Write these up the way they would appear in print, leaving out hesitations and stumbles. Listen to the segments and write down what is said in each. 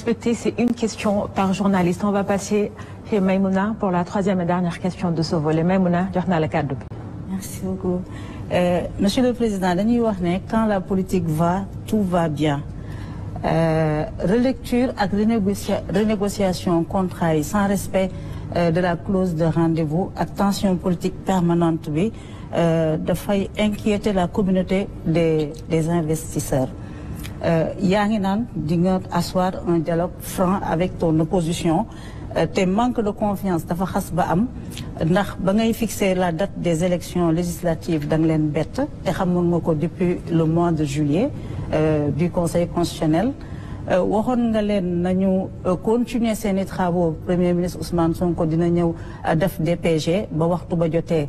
respecter, c'est une question par journaliste. On va passer chez Maïmouna pour la troisième et dernière question de ce volet. Maïmouna, jox naa la kàddu bi. Merci beaucoup. Monsieur le Président, dañuy wax ne quand la politique va, tout va bien. Relecture ak renégociation contrat yi sans respect de la clause de rendez-vous ak tension politique permanente bi dafay inquiéter la communauté des investisseurs. Yaa ngi naan di nga asseoir un dialogue franc avec ton opposition te manque de confiance dafa xas ba am ndax ba ngay fixer la date des élections législatives da nga leen bett te xamoon nga ko depuis le mois de juillet du Conseil constitutionnel. Waxoon nga leen nañu continuer seeni travaux Premier ministre Ousmane Sonko dina ñëw def DPG ba waxtu ba jotee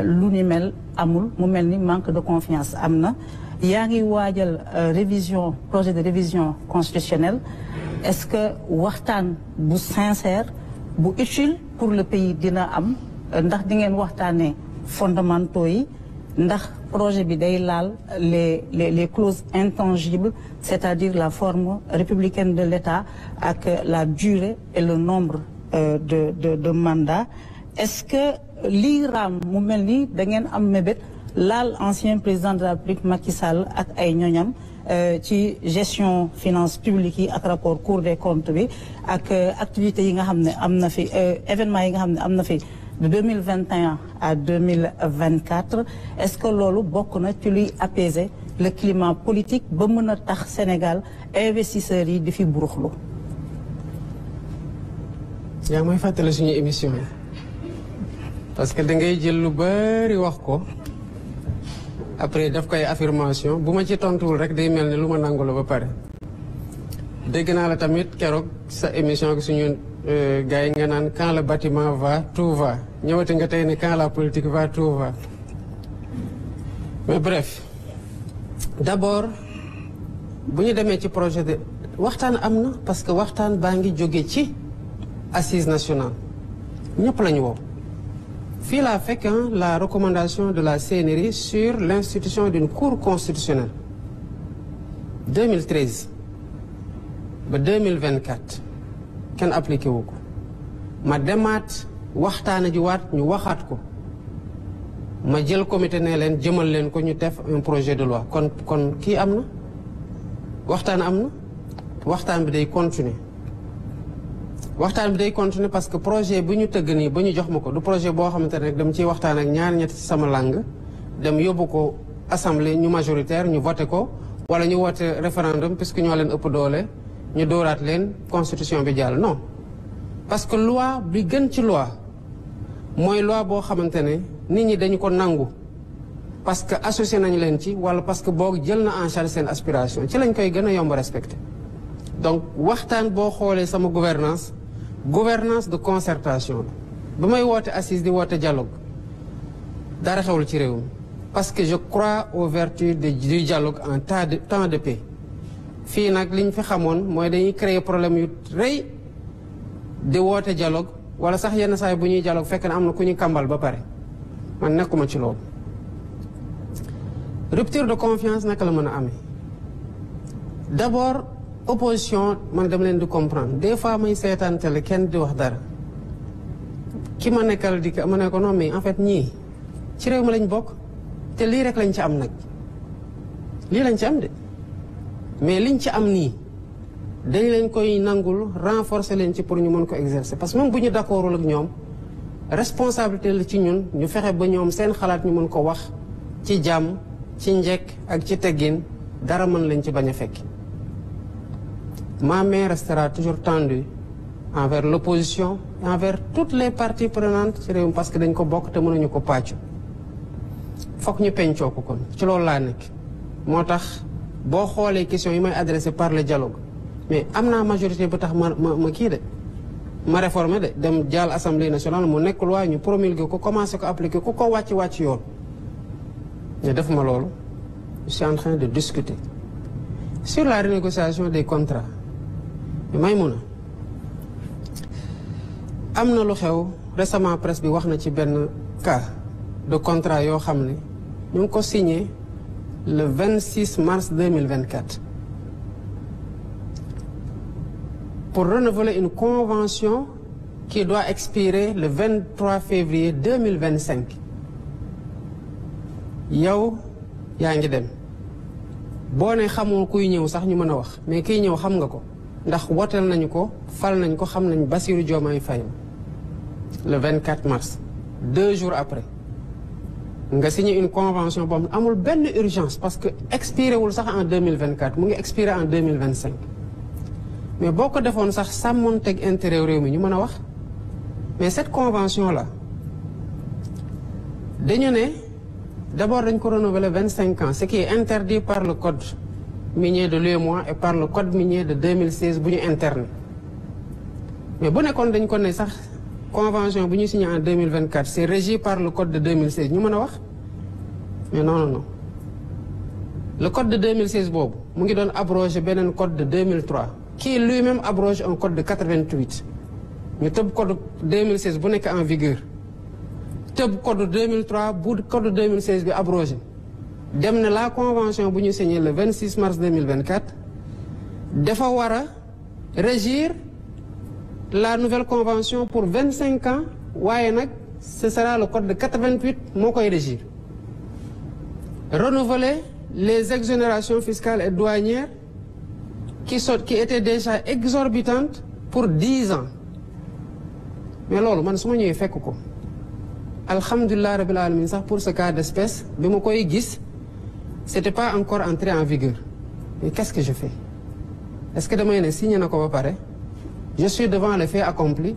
lu ni mel amul mu mel ni manque de confiance am na. Yaa ngi waajal projet de révision constitutionnelle. Est-ce que waxtaan bu sincère bu utile pour le pays dina am ndax di ngeen waxtaanee fondamentaux yi ndax projet bi day laal les clauses intangibles, c'est-à-dire la forme républicaine de l'État ak la durée et le nombre de mandats. Est-ce que lii raam mu mel ni da ngeen am mébét laal ancien président de la République Macky Sall ak ay ñoñam ci gestion finance publique yi ak rapport Cour des comptes bi ak activités yi nga xam ne am na fi événements yi nga xam ne am na fi de 2021 à 2024 est-ce que loolu bokk na ci luy apaiser le climat politique ba mën a tax Sénégal investisseurs yi di fi buruxlu. yaa may fàttali suñu émission yi parce que da ngay jël lu bari wax ko après daf koy affirmation bu ma ci tontuwul rek day mel ne lu ma nangu la ba pare. dégg naa la tamit keroog sa émission gi suñu gars yi nga naan quand le bâtiment va tout va ñëwati nga tey ne quand la politique va tout va. mais bref d'abord bu ñu demee ci projet de waxtaan am na parce que waxtaan baa ngi jóge ci assise nationale ñëpp la ñu woo. fii laa fekk la recommandation de la CNRI sur l'institution d'une cour constitutionnelle 2013 ba 2024 kenn appliqué wu ko ma demaat waxtaana ji waat ñu waxaat ko ma jël comité ne leen jëmal leen ko ñu def un projet de loi kon kii am na waxtaan am na waxtaan bi day continuer parce que projet bu ñu tëgg nii ba ñu jox ma ko du projet boo xamante ne rek dem ciy waxtaan ak ñaar ñett ci sama langue dem yóbbu ko assemblée ñu majoritaire ñu voté ko wala ñu woote référendum puisque ñoo leen ëpp doole ñu dooraat leen constitution bi jàll non. parce que loi bi gën ci loi mooy loi boo xamante ne nit ñi dañu ko nangu parce que associé nañu leen ci wala parce que boog jël na en charge seen aspiration ci lañ koy gën a yomb respecté. donc waxtaan boo xoolee sama gouvernance de concertation ba may woote assise di woote dialogue dara xewul ci réew mi parce que je crois aux vertus du dialogue en temps de paix. fii nag liñ fi xamoon mooy dañuy créer problème yu rëy di woote dialogue wala sax yenn saa yi bu ñuy dialogue fekk na am na ku ñu kàmbal ba pare man nekkuma ci loolu. rupture de confiance naka la mën a amee d'abord opposition man dama leen di comprendre des fois may seetaan télé kenn di wax dara ki ma nekkal di ma ne ko non mais en fait ñii ci réew mi lañ bokk te lii rek lañ ci am nag lii lañ ci am de mais liñ ci am nii dañ leen koy nangul renforcer leen ci pour ñu mën ko exercer parce que même bu ñu d'accordul ak ñoom responsabilité la ci ñun ñu fexe ba ñoom seen xalaat ñu mën ko wax ci jàmm ci njekk ak ci teggin dara mën lañ ci bañ a fekk. Ma main restera toujours tendue envers l'opposition et envers toutes les parties prenantes ci réew mi parce que dañ ko bokk te mënuñu ko pàccu fokk ñu pencoo ko kon ci loolu laa nekk. moo tax boo xoolee questions yi may adressé par le dialogue mais am naa majorité bu tax ma kii de ma réformer de dem jàll assemblée nationale mu nekk loi ñu promulguer ko commencé ko appliquer ku ko wàcc yoon mais def ma loolu je suis en train de discuter sur la renégociation des contrats. Maïmouna am na lu xew récemment presse bi wax na ci benn cas de contrat yoo xam ne ñu ngi ko signé le 26 mars 2024 pour renouveler une convention qui doit expirer le 23 février 2025 yow yaa ngi dem boo ne xamoo kuy ñëw sax ñu mën a wax mais kiy ñëw xam nga ko ndax woteel nañu ko fal nañ ko xam nañ Bassirou Diomaye Faye le 24 mars 2 jours après nga signé une convention boobu amul benn urgence parce que expiré wul sax en 2024 mu ngi expiré en 2025 mais boo ko defoon sax sàmmoonteeg intérêt réew mi ñu mën a wax mais cette convention là dañu ne d'abord dañ ko renouveler 25 ans ce qui est interdit par le code minier de l'UEMOA et par le code minier de 2016 bu ñu interne mais bu nekkoon dañ ko ne sax convention bu ñu signé en 2024 c'est régi par le code de 2016 ñu mën a wax mais non le code de 2016 boobu mu ngi doon abroger beneen code de 2003 qui lui-même abroge un code de 88 ñu tëb code 2016 bu nekk en vigueur tëb code 2003 bu code 2016 bi abrogé dem na la convention bu ñu signé le 26 mars 2024 dafa war a régir la nouvelle convention pour 25 ans waaye nag ce sera le code de 88 moo koy régir renouveler les exonérations fiscales et douanières qui étaient déjà exorbitantes pour 10 ans mais loolu man su ma ñëwee fekk ko alhamdulilah rabbil alamin sax pour ce cas d'espèce bi ma koy gis c'était pas encore entré en vigueur mais qu'est-ce que je fais est-ce que damay ne signé na ko ba pare je suis devant le fait accompli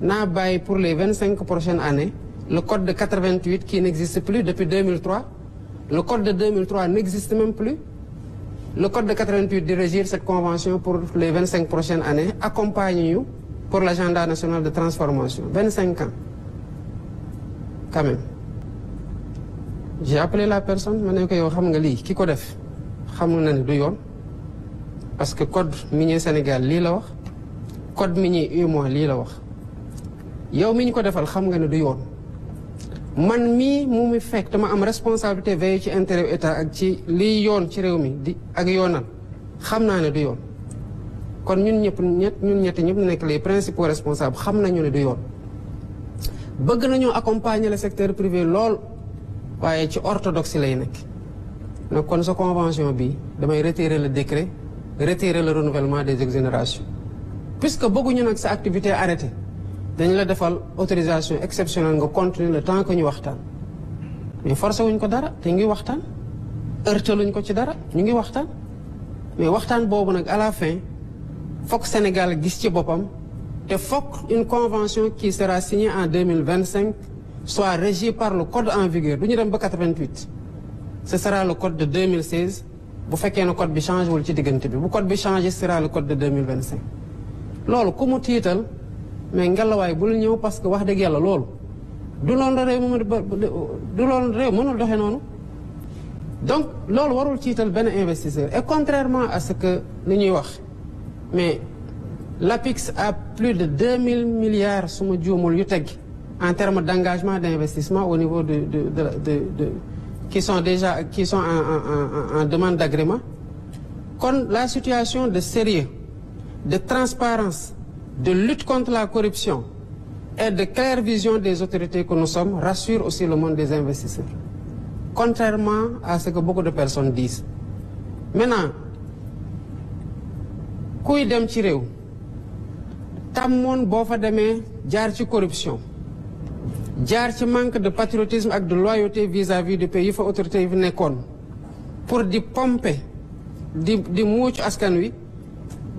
naa bàyyi pour les 25 prochaines années le code de 88 qui n'existe plus depuis 2003 le code de 2003 n'existe même plus le code de 88 de régir cette convention pour les 25 prochaines années accompagne ñu pour l'agenda national de transformation 25 ans quand même j'ai appelé la personne ma ne ko yow xam nga lii ki ko def xamul na ne du yoon parce que code minier Sénégal lii la wax code minier UEMOA lii la wax yow mi ñu ko defal xam nga ne du yoon man mii mu mi fekk dama am responsabilité veiller ci intérêt état ak ci liy yoon ci réew mi di ak yoonal xam naa ne du yoon kon ñun ñetti ñëpp nekk les principaux responsables xam nañu ne du yoon bëgg nañoo accompagner le secteur privé lool waaye ci orthodoxie lay nekk nag kon sa convention bi damay retirer le décret retirer le renouvellement des exonérations puisque bëgguñu nag sa activité arrêtée dañ la defal autorisation exceptionnelle nga continuer le temps que ñu waxtaan mais forcé wuñ ko dara te ngi waxtaan heurtaluñ ko ci dara ñu ngi waxtaan mais waxtaan boobu nag à la fin fokk Sénégal gis ci boppam te fokk une convention qui sera signée en 2025 soit régie par le code en vigueur du ñu dem ba 88 ce sera le code de 2016 bu fekkee ne code bi changé wul ci diggante bi bu code bi changé sera le code de 2025 loolu ku mu tiital mais ngelawaay bul ñëw parce que wax dëgg yàlla loolu du loolu réew mënul doxee noonu donc loolu warul tiital benn investisseur et contrairement à ce que li ñuy wax mais l'APIX a plus de 2000 milliards su ma juumul yu teg en termes d'engagement d'investissement au niveau de qui sont en demande d'agrément kon la situation de sérieux de transparence de lutte contre la corruption et de claire vision des autorités que nous sommes rassure aussi le monde des investisseurs contrairement à ce que beaucoup de personnes disent maintenant kuy dem ci réew tàmmoon boo fa demee jaar ci corruption jaar ci manque de patriotisme ak de loyauté vis-à-vis du pays yi fa autorités yi fi nekkoon pour di pomper di muucu askan wi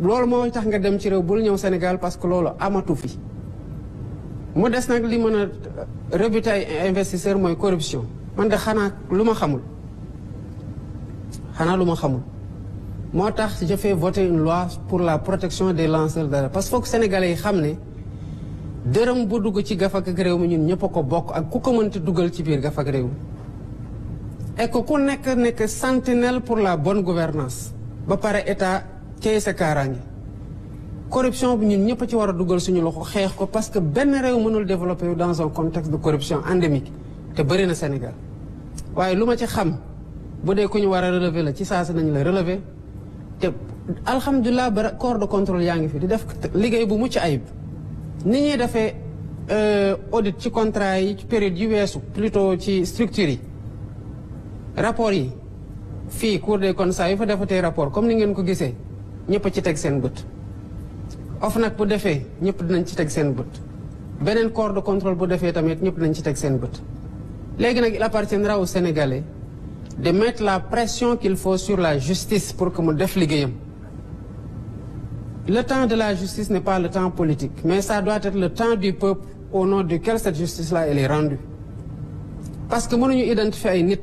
loolu moo tax nga dem ci réew bul ñëw Sénégal parce que loolu amatu fi mu des nag li mën a rebuter ay investisseurs mooy corruption man de xanaa lu ma xamul moo tax je fais voter une loi pour la protection des lanceurs d'alerte parce que foog sénégalais yi xam ne dërëm bu dugg ci gafak ak réew mi ñun ñëpp a ko bokk ak ku ko mënti dugal ci biir gafak réew mi et que ku nekk sentinelle pour la bonne gouvernance ba pare état cey sa kaaraange corruption bi ñun ñëpp ci war a dugal suñu loxo xeex ko parce que benn réew mënul développer dans un contexte de corruption endémique te bëri na Sénégal waaye lu ma ci xam bu dee ku ñu war a relever la ci saa si nañ la relever te alhamdulilah ba corps de contrôle yaa ngi fi di def liggéey bu mucc ayib ni ñuy defee audit ci contrat yi ci période yi weesu plutôt ci structure yi rapport yi fii Cour des comptes saa yu fa defatee rapport comme ni ngeen ko gisee ñëpp a ci teg seen bët OFNAC bu defee ñëpp dinañ ci teg seen bët beneen corps de contrôle bu defee tamit ñëpp dinañ ci teg seen bët léegi nag il appartiendra aux Sénégalais de mettre la pression qu'il faut sur la justice pour que mu def liggéeyam. Le temps de la justice n'est pas le temps politique, mais ça doit être le temps du peuple au nom duquel cette justice-là elle est rendue. Parce que mënuñu identifier ay nit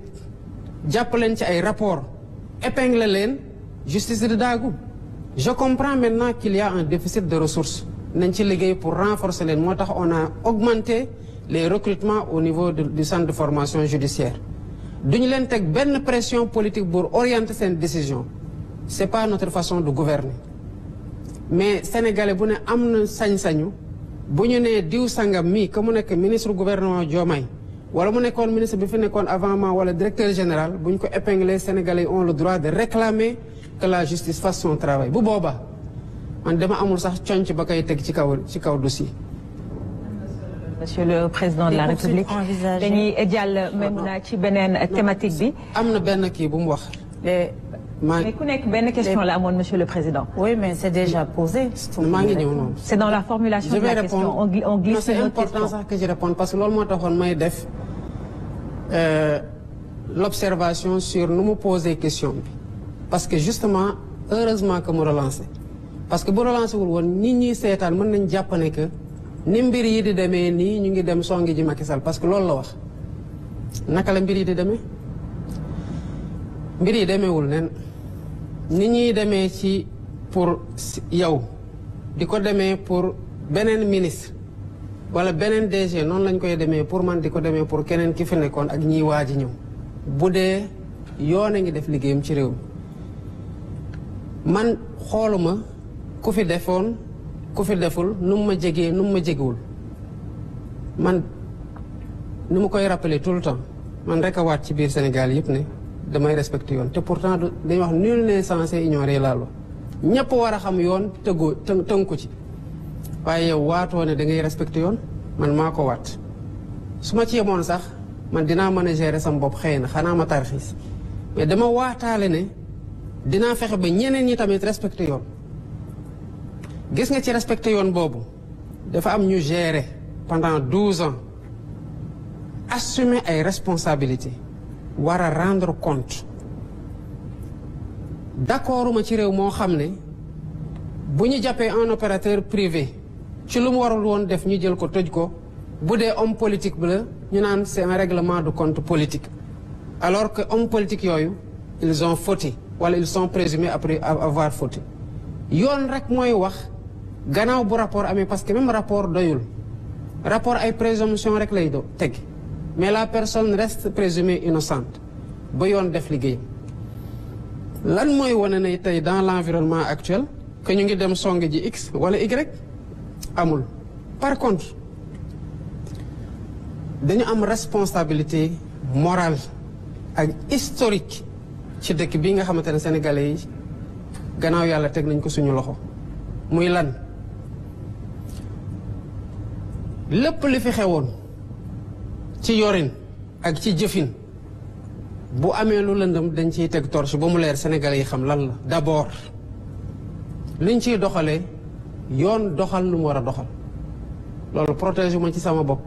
jàpp leen ci ay rapports épingler leen justice de daagu. Je comprends maintenant qu'il y a un déficit de ressources nañ ci liggéey pour renforcer leen moo tax on a augmenté les recrutements au niveau du centre de formation judiciaire. duñu leen teg benn pression politique pour orienter seen décision c'est pas notre façon de gouverner mais sénégalais bu ne am na sañ-sañu bu ñu nee diw sangam mii que mu nekk ministre gouvernement Diomaye wala mu nekkoon ministre bi fi nekkoon avant moi wala directeur général bu ñu ko épinglé sénégalais ont le droit de réclamer que la justice fasse son travail bu boobaa man dama amul sax conc ba koy teg ci kaw dossier. Monsieur le Président de la République dañuy jàll même na ci beneen thématique bi. am na benn kii bu mu wax. mais ku nekk benn question la amoon Monsieur le Président. Oui, mais c'est déjà posé. maa ngi ñëw noonu. C'est dans la formulation de la question. On glisse c'est important sax que je réponde parce que loolu moo taxoon may def l'observation sur nu mu poser question bi. parce que justement heureusement que mu relancé parce que bu relancé wul woon nit ñi seetaan mën nañ jàpp ne que ni mbir yi di demee nii ñu ngi dem songi ji Macky Sall parce que loolu la wax naka la mbir yi di demee mbir yi demeewul nen nit ñuy demee ci pour yow di ko demee pour beneen ministre wala beneen DG noonu lañ koy demee pour man di ko demee pour keneen ki fi nekkoon ak ñiy waaj ñëw bu dee yoon a ngi def liggéeyam ci réew mi man xooluma ku fi defoon ku fi deful nu mu ma jegee nu mu ma jegewul man nu mu koy rappeler tout le temps man rek a waat ci biir Sénégal yëpp ne damay respecté yoon te pourtant dañuy wax nul n'est censé ignorer la loi ñëpp war a xam yoon tënku ci waaye yow waatoo ne da ngay respecté yoon man maa ko waat su ma ci yemoon sax man dinaa mën a gérer sama bopp xëy na xanaa ma tarxiis mais dama waataale ne dinaa fexe ba ñeneen ñi tamit respecté yoon gis nga ci respecté yoon boobu dafa am ñu gérer pendant 12 ans assumer ay responsabilités war a rendre compte d'accorduma ci réew moo xam ne bu ñu jàppee un opérateur privé ci lu mu warul woon def ñu jël ko tëj ko bu dee homme politique bi la ñu naan c'est un règlement de compte politique alors que homme politique yooyu ils ont fauté wala ils sont présumés après avoir fauté yoon rek mooy wax gannaaw bu rapport amee parce que même rapport doyul rapport ay présomption rek lay teg mais la personne reste présumée innocente ba yoon def liggéey lan mooy wane ne tey dans l'environnement actuel que ñu ngi dem song ji X wala Y amul par contre dañu am responsabilité morale ak historique ci dëkk bi nga xamante ne sénégalais yi gannaaw yàlla teg nañ ko suñu loxo muy lan lépp li fi xewoon ci yorin ak ci jëfin bu amee lu lëndëm dañ ciy teg torche ba mu leer sénégalais yi xam lan la d'abord liñ ciy doxalee yoon doxal lu mu war a doxal loolu protéger ma ci sama bopp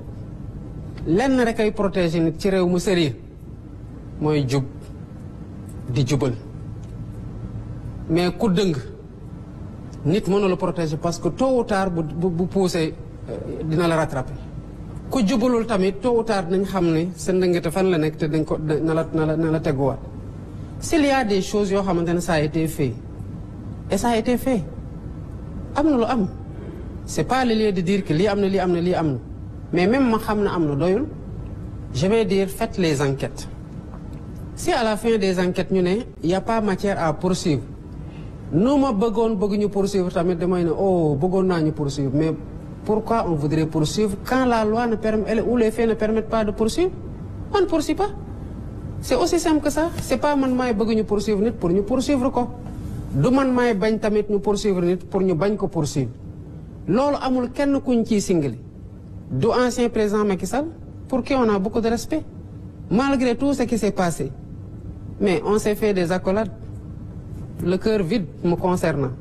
lenn rek ay protéger nit ci réew mu sérieux mooy jub di jubal mais ku dëng nit mënu la protéger parce que tôt ou tard bu poussé dina la rattraper ku jubalul tamit tôt ou tard nañ xam ne sa ndëngate fan la nekk te dañ ko na la teguwaat s'il y a des choses yoo xamante ne ça a été fait et ça a été fait am na lu am c'est pas le lieu de dire que lii am na lii am na lii am na mais même ma xam na am na doyul je vais dire faites les enquêtes si à la fin des enquêtes ñu ne y a pas matière à poursuivre nu ma bëgguñu poursuivre tamit damay ne oh bëggoon naa ñu poursuivre mais pourquoi on voudrait poursuivre quand la loi ne permet ou les faits ne permettent pas de poursuivre on ne poursuit pas c'est aussi simple que ça c'est pas man maay bëgg ñu poursuivre nit pour ñu poursuivre ko du man maay bañ tamit ñu poursuivre nit pour ñu bañ ko poursuivre loolu amul kenn kuñ ciy singali du ancien président Macky Sall pour qui on a beaucoup de respect malgré tout ce qui s'est passé mais on s'est fait des accolades le cœur vide me concernant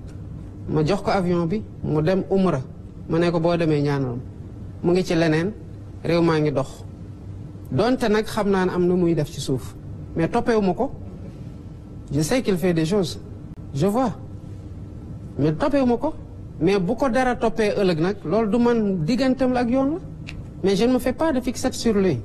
ma jox ko avion bi mu dem umra ma ne ko boo demee ñaanal mu ngi ci leneen réew maa ngi dox donte nag xam naa ne am na muy def ci suuf mais toppewu ma ko je sais qu'il fait des choses je vois mais toppewu ma ko mais bu ko dara toppee ëllëg nag loolu du man digganteem la ak yoon la mais je ne me fais pas de fixette sur lui